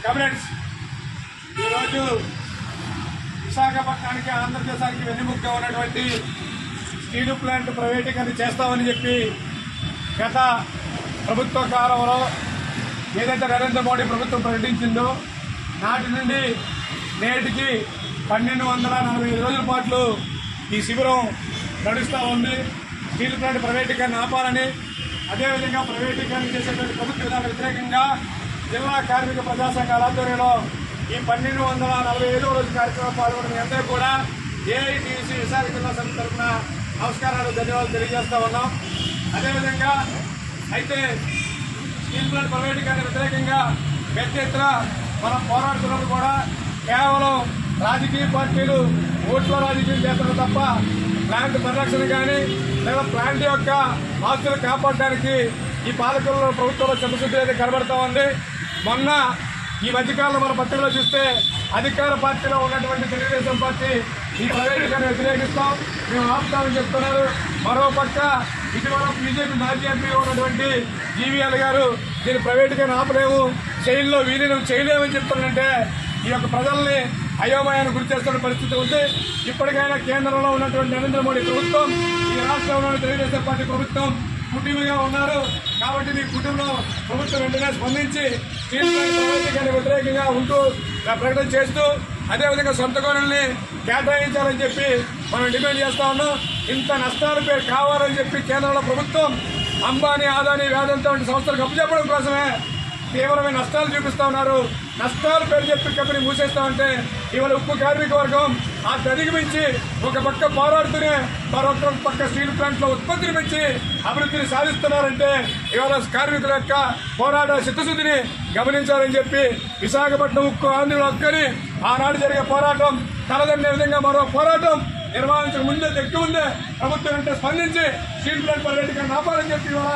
Commits ఈరోజు విశాఖపట్నానికి ఆంధ్రప్రదేశానికి వెన్నెముకగా ఉన్నటువంటి స్టీల్ ప్లాంట్ ప్రైవేటీకరణ చేస్తామని చెప్పి గత ప్రభుత్వ కాలంలో ఏదైతే నరేంద్ర మోడీ ప్రభుత్వం ప్రకటించిందో నాటి నుండి నేటికి 1245 రోజుల పాటు ఈ శిబిరం నడుస్తూ ఉంది. స్టీల్ ప్లాంట్ ప్రైవేటీకరణ ఆపాలని, అదేవిధంగా ప్రైవేటీకరణ చేసేటువంటి ప్రభుత్వ విధానాలకు వ్యతిరేకంగా జిల్లా కార్మిక ప్రజా సంఘాల ఆధ్వర్యంలో ఈ 1245 రోజు కార్యక్రమం పాల్గొన్న అందరూ కూడా ఏఐటీసీ విశాఖ జిల్లా సమితి తరఫున నమస్కారాలు, ధన్యవాదాలు తెలియజేస్తా ఉన్నాం. అదేవిధంగా అయితే స్టీల్ ప్లాంట్ ప్రైవేటీకరణ వ్యతిరేకంగా పెద్ద ఎత్తున మనం పోరాడుతున్నప్పుడు కూడా కేవలం రాజకీయ పార్టీలు ఓట్ల రాజకీయం చేస్తారు తప్ప ప్లాంట్ పరిరక్షణ కానీ లేదా ప్లాంట్ యొక్క ఆస్తులు కాపాడడానికి ఈ పాలకుల్లో ప్రభుత్వంలో చిత్తశుద్ధి అయితే కనబడతా ఉంది. మొన్న ఈ మధ్యకాలంలో మన పత్రికలో చూస్తే అధికార పార్టీలో ఉన్నటువంటి తెలుగుదేశం పార్టీ ఈ ప్రైవేటీకరణ వ్యతిరేకిస్తాం, మేము ఆపుతామని చెప్తున్నారు. మరోపక్క ఇటీవల బీజేపీ మాజీ ఎంపీ ఉన్నటువంటి జీవీఎల్ గారు దీన్ని ప్రైవేటీకరణ ఆపలేము, జైల్లో విలీనం చేయలేమని చెప్తున్నారంటే ఈ యొక్క ప్రజల్ని అయోమయానికి గురి చేస్తున్న పరిస్థితి ఉంది. ఇప్పటికైనా కేంద్రంలో ఉన్నటువంటి నరేంద్ర మోడీ ప్రభుత్వం, ఈ రాష్ట్రంలో తెలుగుదేశం పార్టీ ప్రభుత్వం కుటుంబగా ఉన్నారు కాబట్టి మీ కుటుంబంలో ప్రభుత్వం వెంటనే స్పందించి స్టీల్ ప్లాంట్ ప్రైవేటీకరణ వ్యతిరేకంగా ఉంటూ ప్రకటన చేస్తూ అదేవిధంగా సొంత గనుల్ని కేటాయించాలని చెప్పి మనం డిమాండ్ చేస్తా ఉన్నాం. ఇంత నష్టాలు కావాలని చెప్పి కేంద్రంలో ప్రభుత్వం అంబానీ, అదానీ, వేదాంత వంటి సంస్థలకు అప్పచెప్పడం కోసమే తీవ్రమైన నష్టాలు చూపిస్తా ఉన్నారు. నష్టాలు పేరు చెప్పి కంపెనీ మూసేస్తామంటే ఇవాళ ఉక్కు కార్మిక వర్గం ఆ అధిగమించి ఒక పక్క పోరాడుతూనే మరొక పక్క స్టీల్ ప్లాంట్ లో ఉత్పత్తిని పెంచి అభివృద్ధిని సాధిస్తున్నారంటే ఇవాళ కార్మికుల యొక్క పోరాట చిత్తశుద్ధిని గమనించాలని చెప్పి విశాఖపట్నం ఉక్కు ఆంధ్రుల హక్కుని ఆనాడు జరిగే పోరాటం తలదన్నే విధంగా మరో పోరాటం నిర్వహించక ముందే ఎక్కువ ఉందే ప్రభుత్వం అంటే స్పందించి స్టీల్ ప్లాంట్ ప్రైవేటీకరణ ఆపాలని చెప్పి ఇవాళ